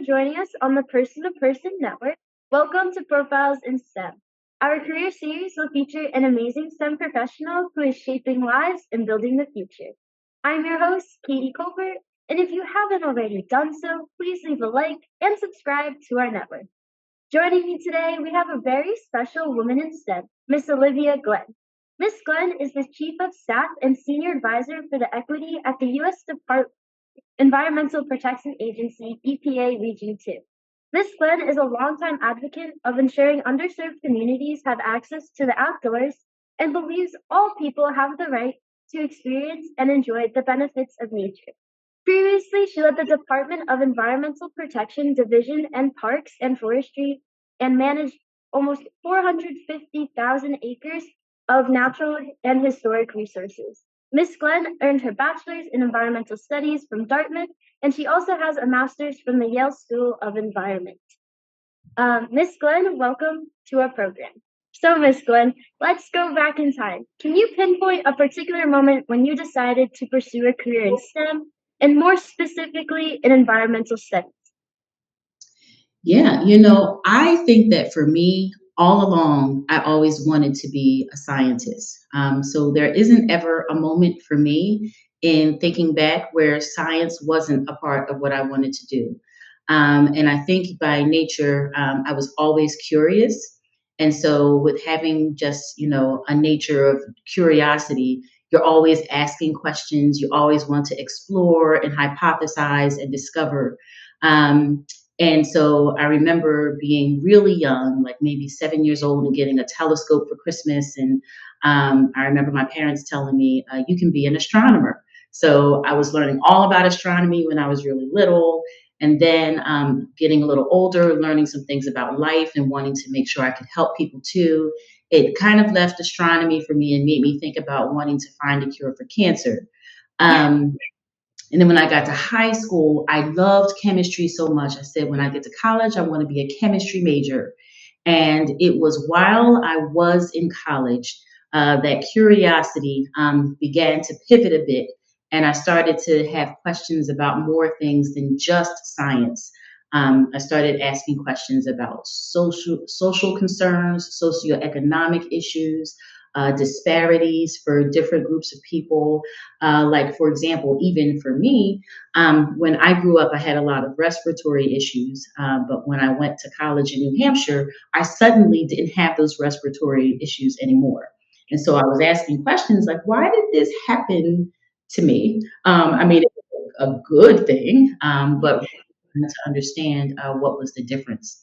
joining us on the Person to Person Network. Welcome to Profiles in STEM. Our career series will feature an amazing STEM professional who is shaping lives and building the future. I'm your host, Katie Culbert, and if you haven't already done so, please leave a like and subscribe to our network. Joining me today, we have a very special woman in STEM, Miss Olivia Glenn. Miss Glenn is the Chief of Staff and Senior Advisor for the Equity at the U.S. Environmental Protection Agency, EPA Region 2. Ms. Glenn is a longtime advocate of ensuring underserved communities have access to the outdoors and believes all people have the right to experience and enjoy the benefits of nature. Previously, she led the Department of Environmental Protection Division and Parks and Forestry and managed almost 450,000 acres of natural and historic resources. Ms. Glenn earned her bachelor's in environmental studies from Dartmouth, and she also has a master's from the Yale School of Environment. Ms. Glenn, welcome to our program. So, Ms. Glenn, let's go back in time. Can you pinpoint a particular moment when you decided to pursue a career in STEM, and more specifically in environmental studies? Yeah, I think that for me, all along, I always wanted to be a scientist. So there isn't ever a moment for me in thinking back where science wasn't a part of what I wanted to do. And I think by nature, I was always curious. And so with having just, a nature of curiosity, you're always asking questions. You always want to explore and hypothesize and discover. Um, and so I remember being really young, like maybe 7 years old, and getting a telescope for Christmas. And I remember my parents telling me, you can be an astronomer. So I was learning all about astronomy when I was really little. And then getting a little older, learning some things about life and wanting to make sure I could help people too. It kind of left astronomy for me and made me think about wanting to find a cure for cancer. Um, and then when I got to high school, I loved chemistry so much. I said, when I get to college, I want to be a chemistry major. And it was while I was in college that curiosity began to pivot a bit. And I started to have questions about more things than just science. I started asking questions about social concerns, socioeconomic issues, disparities for different groups of people. Like, for example, even for me, when I grew up, I had a lot of respiratory issues. But when I went to college in New Hampshire, I suddenly didn't have those respiratory issues anymore. And so I was asking questions like, why did this happen to me? I mean, it's a good thing, but to understand what was the difference.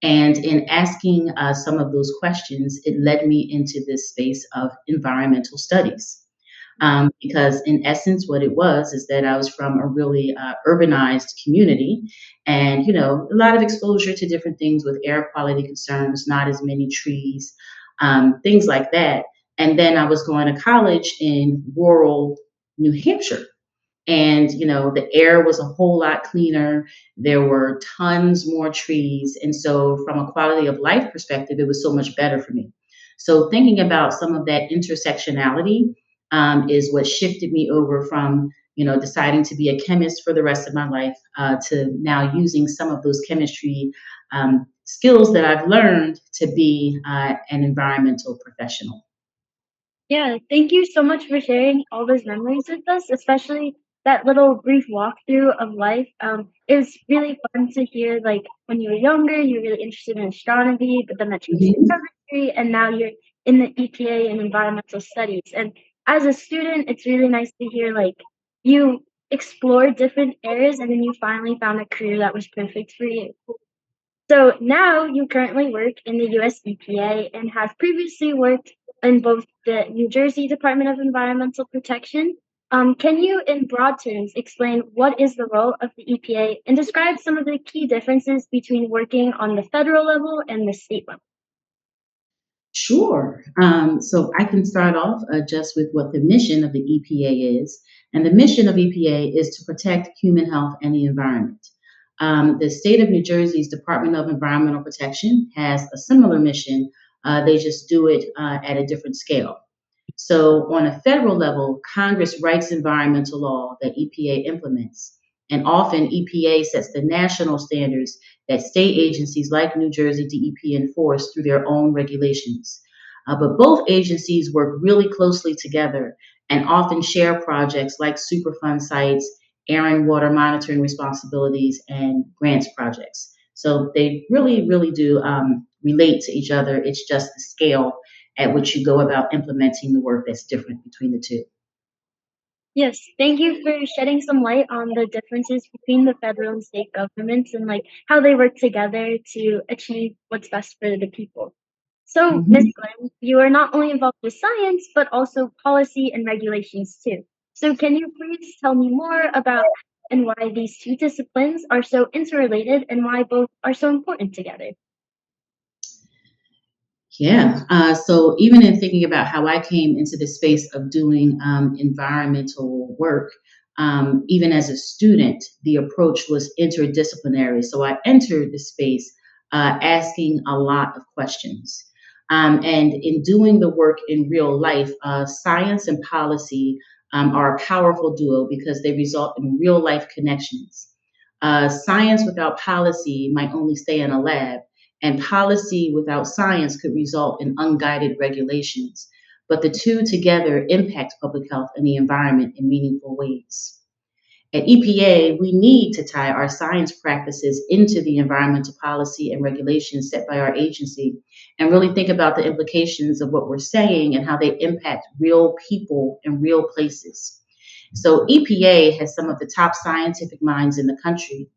And in asking some of those questions, it led me into this space of environmental studies. Because in essence, what it was is that I was from a really urbanized community, and a lot of exposure to different things with air quality concerns, not as many trees, things like that. And then I was going to college in rural New Hampshire, and the air was a whole lot cleaner. There were tons more trees, and so from a quality of life perspective, it was so much better for me. So thinking about some of that intersectionality is what shifted me over from deciding to be a chemist for the rest of my life to now using some of those chemistry skills that I've learned to be an environmental professional. Yeah, thank you so much for sharing all those memories with us, especially that little brief walkthrough of life. It was really fun to hear, like, when you were younger, you were really interested in astronomy, but then that changed to Mhm. chemistry, and now you're in the EPA and environmental studies. And as a student, it's really nice to hear, like, you explored different areas and then you finally found a career that was perfect for you. So now you currently work in the US EPA and have previously worked in both the New Jersey Department of Environmental Protection. Can you, in broad terms, explain what is the role of the EPA and describe some of the key differences between working on the federal level and the state level? Sure. So I can start off just with what the mission of the EPA is. And the mission of EPA is to protect human health and the environment. The state of New Jersey's Department of Environmental Protection has a similar mission. They just do it at a different scale. So, on a federal level, Congress writes environmental law that EPA implements. And often EPA sets the national standards that state agencies like New Jersey DEP enforce through their own regulations. But both agencies work really closely together and often share projects like Superfund sites, air and water monitoring responsibilities, and grants projects. So they really, really do relate to each other. It's just the scale at which you go about implementing the work that's different between the two. Yes, thank you for shedding some light on the differences between the federal and state governments and like how they work together to achieve what's best for the people. So, Ms. Mhm. Glenn, you are not only involved with science, but also policy and regulations too. So, can you please tell me more about and why these two disciplines are so interrelated and why both are so important together? Yeah. So even in thinking about how I came into the space of doing environmental work, even as a student, the approach was interdisciplinary. So I entered the space asking a lot of questions. And in doing the work in real life, science and policy are a powerful duo because they result in real life connections. Science without policy might only stay in a lab, and policy without science could result in unguided regulations. But the two together impact public health and the environment in meaningful ways. At EPA, we need to tie our science practices into the environmental policy and regulations set by our agency and really think about the implications of what we're saying and how they impact real people and real places. So, EPA has some of the top scientific minds in the country.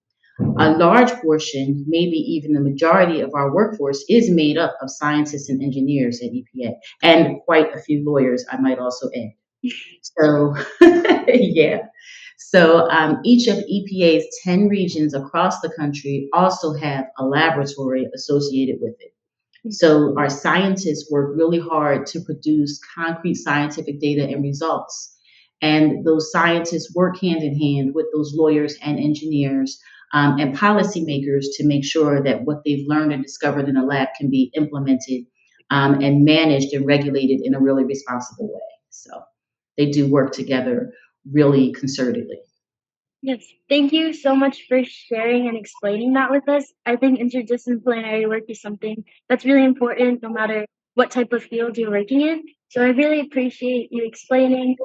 A large portion, maybe even the majority of our workforce, is made up of scientists and engineers at EPA, and quite a few lawyers, I might also add. So, yeah. So, each of EPA's 10 regions across the country also have a laboratory associated with it. So our scientists work really hard to produce concrete scientific data and results. And those scientists work hand in hand with those lawyers and engineers and policymakers to make sure that what they've learned and discovered in a lab can be implemented and managed and regulated in a really responsible way. So they do work together really concertedly. Yes, thank you so much for sharing and explaining that with us. I think interdisciplinary work is something that's really important no matter what type of field you're working in. So I really appreciate you explaining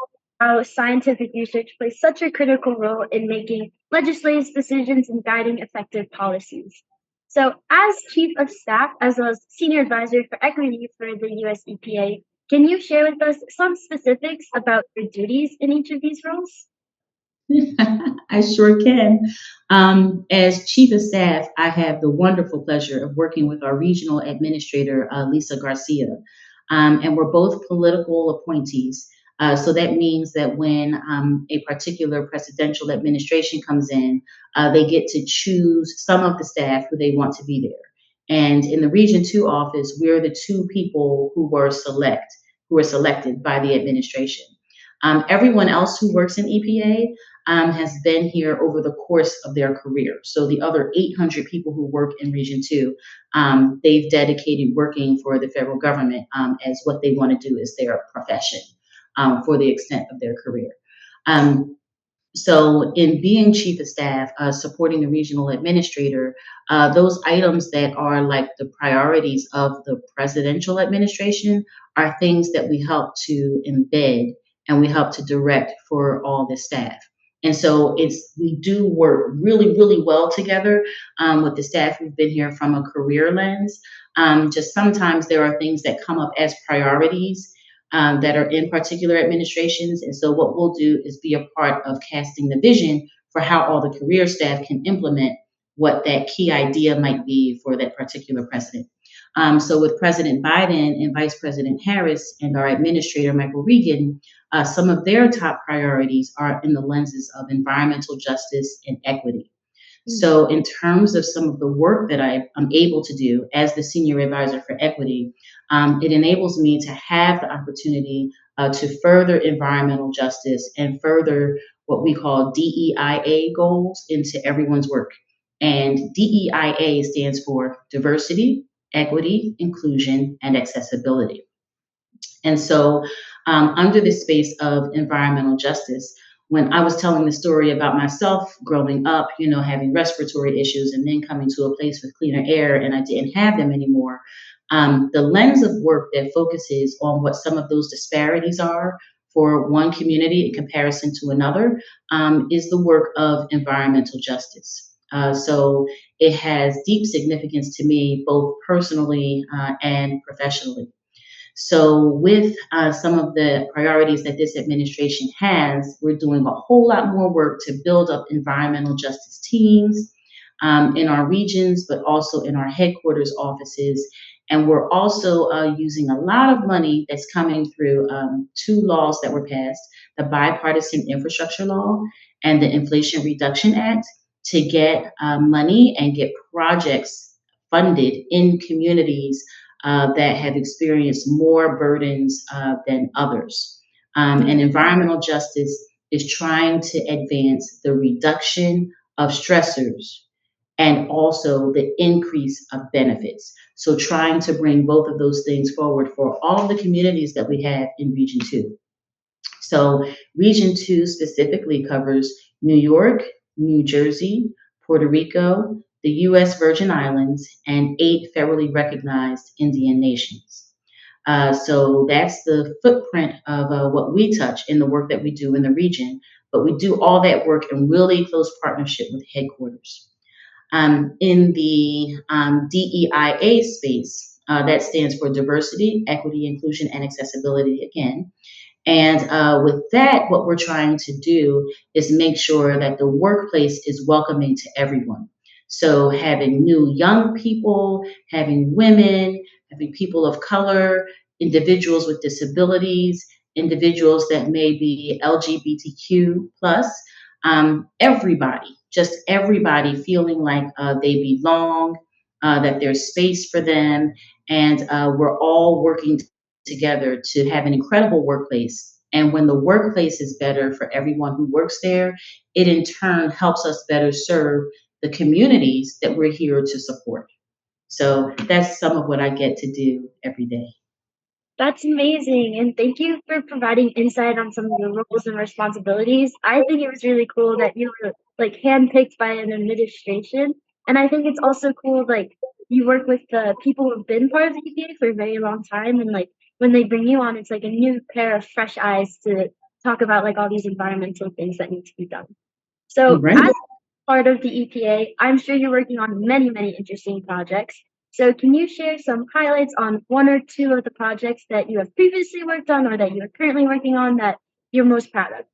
how scientific research plays such a critical role in making legislative decisions and guiding effective policies. So, as Chief of Staff, as well as Senior Advisor for Equity for the US EPA, can you share with us some specifics about your duties in each of these roles? I sure can. As chief of staff, I have the wonderful pleasure of working with our regional administrator, Lisa Garcia. And we're both political appointees. So that means that when a particular presidential administration comes in, they get to choose some of the staff who they want to be there. And in the Region 2 office, we're the two people who were selected by the administration. Everyone else who works in EPA has been here over the course of their career. So the other 800 people who work in Region 2, they've dedicated working for the federal government as what they want to do is their profession for the extent of their career. Um, so, in being chief of staff, supporting the regional administrator, those items that are like the priorities of the presidential administration are things that we help to embed and we help to direct for all the staff. And so we do work really, really well together with the staff who've been here from a career lens. Just sometimes there are things that come up as priorities that are in particular administrations. And so, what we'll do is be a part of casting the vision for how all the career staff can implement what that key idea might be for that particular president. So, with President Biden and Vice President Harris and our administrator, Michael Regan, some of their top priorities are in the lenses of environmental justice and equity. So, in terms of some of the work that I'm able to do as the senior advisor for equity, it enables me to have the opportunity to further environmental justice and further what we call DEIA goals into everyone's work. And DEIA stands for diversity, equity, inclusion, and accessibility. And so, under the space of environmental justice, when I was telling the story about myself growing up, having respiratory issues and then coming to a place with cleaner air and I didn't have them anymore. The lens of work that focuses on what some of those disparities are for one community in comparison to another is the work of environmental justice. So it has deep significance to me, both personally and professionally. So, with some of the priorities that this administration has, we're doing a whole lot more work to build up environmental justice teams in our regions, but also in our headquarters offices. And we're also using a lot of money that's coming through two laws that were passed, the Bipartisan Infrastructure Law and the Inflation Reduction Act, to get money and get projects funded in communities that have experienced more burdens than others. And environmental justice is trying to advance the reduction of stressors and also the increase of benefits. So, trying to bring both of those things forward for all the communities that we have in Region 2. So, Region 2 specifically covers New York, New Jersey, Puerto Rico, the U.S. Virgin Islands, and 8 federally recognized Indian nations. So that's the footprint of what we touch in the work that we do in the region, but we do all that work in really close partnership with headquarters. In the DEIA space, that stands for diversity, equity, inclusion, and accessibility again. And with that, what we're trying to do is make sure that the workplace is welcoming to everyone. So, having new young people, having women, having people of color, individuals with disabilities, individuals that may be LGBTQ plus, everybody, just everybody feeling like they belong, that there's space for them, and we're all working together to have an incredible workplace. And when the workplace is better for everyone who works there, it in turn helps us better serve the communities that we're here to support. So that's some of what I get to do every day. That's amazing. And thank you for providing insight on some of your roles and responsibilities. I think it was really cool that you were like handpicked by an administration. And I think it's also cool like you work with the people who have been part of the EPA for a very long time and like when they bring you on it's like a new pair of fresh eyes to talk about like all these environmental things that need to be done. You're So right. as part of the EPA, I'm sure you're working on many, many interesting projects. So can you share some highlights on one or two of the projects that you have previously worked on or that you're currently working on that you're most proud of?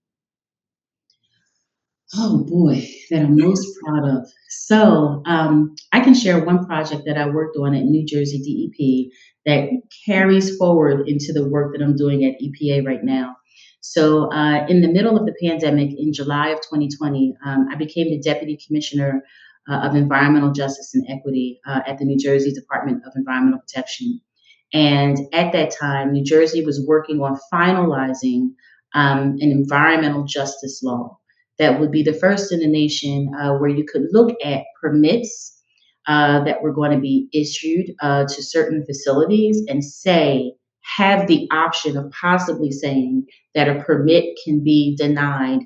Oh boy, that I'm most proud of. So I can share one project that I worked on at New Jersey DEP that carries forward into the work that I'm doing at EPA right now. So in the middle of the pandemic, in July of 2020, I became the Deputy Commissioner of Environmental Justice and Equity at the New Jersey Department of Environmental Protection. And at that time, New Jersey was working on finalizing an environmental justice law that would be the first in the nation where you could look at permits that were going to be issued to certain facilities and say, have the option of possibly saying that a permit can be denied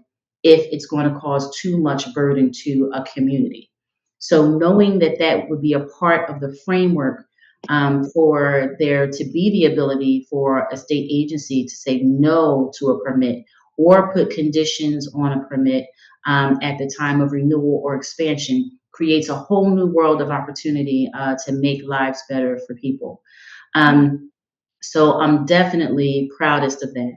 if it's going to cause too much burden to a community. So, knowing that that would be a part of the framework for there to be the ability for a state agency to say no to a permit or put conditions on a permit at the time of renewal or expansion creates a whole new world of opportunity to make lives better for people. Um, so I'm definitely proudest of that.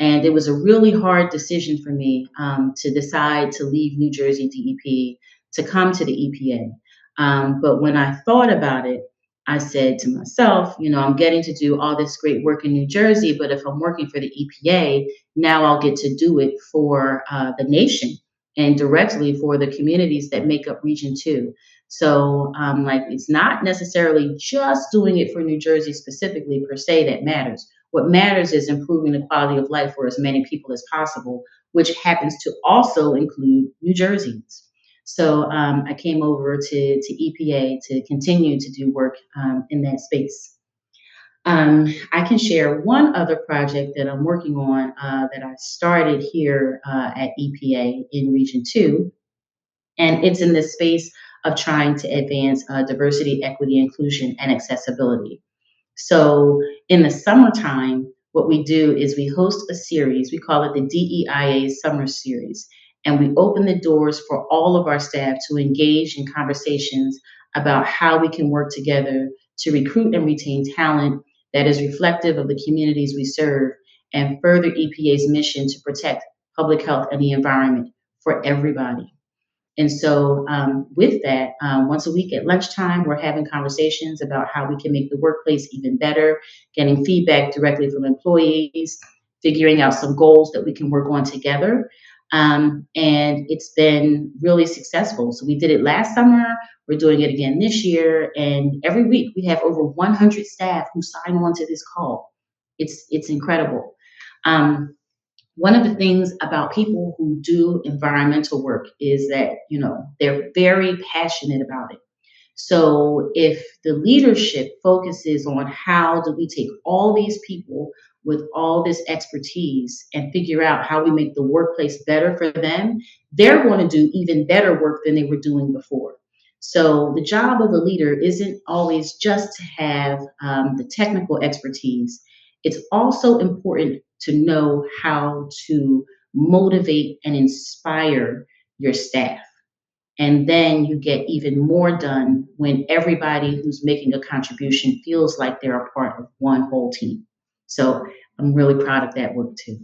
And it was a really hard decision for me to decide to leave New Jersey DEP to come to the EPA. But when I thought about it, I said to myself, I'm getting to do all this great work in New Jersey, but if I'm working for the EPA, now I'll get to do it for the nation and directly for the communities that make up Region 2. So, like, it's not necessarily just doing it for New Jersey specifically per se that matters. What matters is improving the quality of life for as many people as possible, which happens to also include New Jerseyans. So, I came over to EPA to continue to do work in that space. I can share one other project that I'm working on that I started here at EPA in Region 2, and it's in the space of trying to advance diversity, equity, inclusion, and accessibility. So in the summertime, what we do is we host a series. We call it the DEIA Summer Series. And we open the doors for all of our staff to engage in conversations about how we can work together to recruit and retain talent that is reflective of the communities we serve and further EPA's mission to protect public health and the environment for everybody. And so, with that, once a week at lunchtime, we're having conversations about how we can make the workplace even better, getting feedback directly from employees, figuring out some goals that we can work on together. And it's been really successful. So, we did it last summer, we're doing it again this year. And every week, we have over 100 staff who sign on to this call. It's incredible. Um, One of the things about people who do environmental work is that, they're very passionate about it. So if the leadership focuses on how do we take all these people with all this expertise and figure out how we make the workplace better for them, they're going to do even better work than they were doing before. So the job of a leader isn't always just to have the technical expertise. It's also important to know how to motivate and inspire your staff. And then you get even more done when everybody who's making a contribution feels like they're a part of one whole team. So I'm really proud of that work too.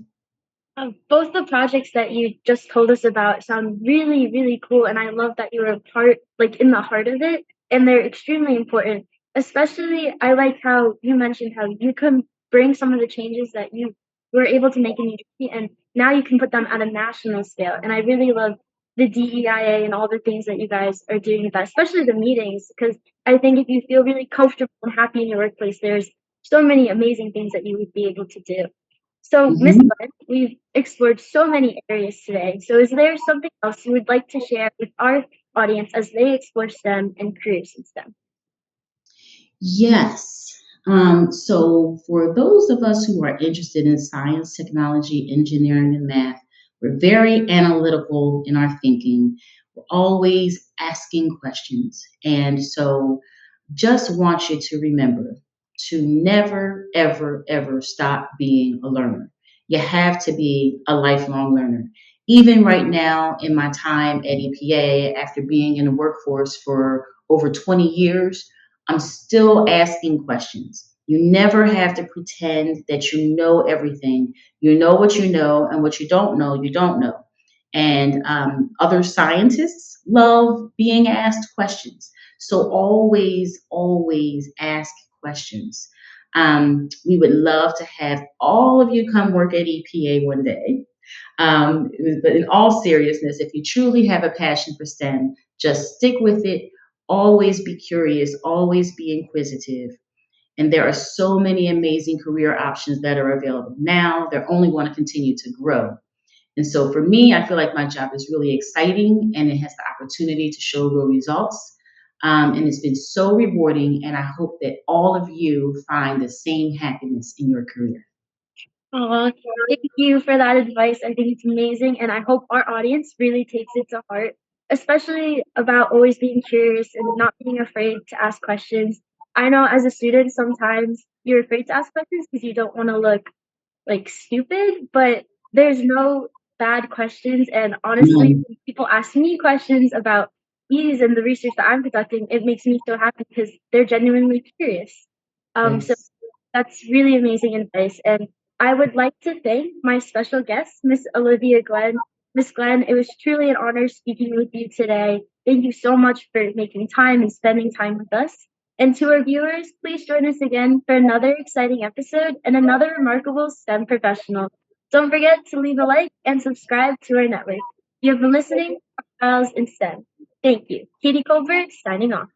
Both the projects that you just told us about sound really, really cool, and I love that you were a part, like in the heart of it, and they're extremely important. Especially, I like how you mentioned how you can bring some of the changes that you were able to make in New Jersey, and now you can put them at a national scale. And I really love the DEIA and all the things that you guys are doing with that, especially the meetings, because I think if you feel really comfortable and happy in your workplace, there's so many amazing things that you would be able to do. So, Miss Mhm. Glenn, we've explored so many areas today. So, is there something else you would like to share with our audience as they explore STEM and careers in STEM? Yes. So, for those of us who are interested in science, technology, engineering, and math, we're very analytical in our thinking. We're always asking questions. And so, just want you to remember to never, ever, ever stop being a learner. You have to be a lifelong learner. Even right now, in my time at EPA, after being in the workforce for over 20 years, I'm still asking questions. You never have to pretend that you know everything. You know what you know, and what you don't know, you don't know. And other scientists love being asked questions. So always, always ask questions. We would love to have all of you come work at EPA one day. But in all seriousness, if you truly have a passion for STEM, just stick with it. Always be curious, always be inquisitive. And there are so many amazing career options that are available now. They're only going to continue to grow. And so for me, I feel like my job is really exciting and it has the opportunity to show real results. And it's been so rewarding. And I hope that all of you find the same happiness in your career. Oh, thank you for that advice. I think it's amazing, and I hope our audience really takes it to heart, especially about always being curious and not being afraid to ask questions. I know as a student, sometimes you're afraid to ask questions because you don't want to look like stupid, but there's no bad questions. And honestly, No. when people ask me questions about these and the research that I'm conducting, it makes me so happy because they're genuinely curious. So Yes. that's really amazing advice. And I would like to thank my special guest, Miss Olivia Glenn. Miss Glenn, it was truly an honor speaking with you today. Thank you so much for making time and spending time with us. And to our viewers, please join us again for another exciting episode and another remarkable STEM professional. Don't forget to leave a like and subscribe to our network. You have been listening to Files in STEM. Thank you. Katie Culbert signing off.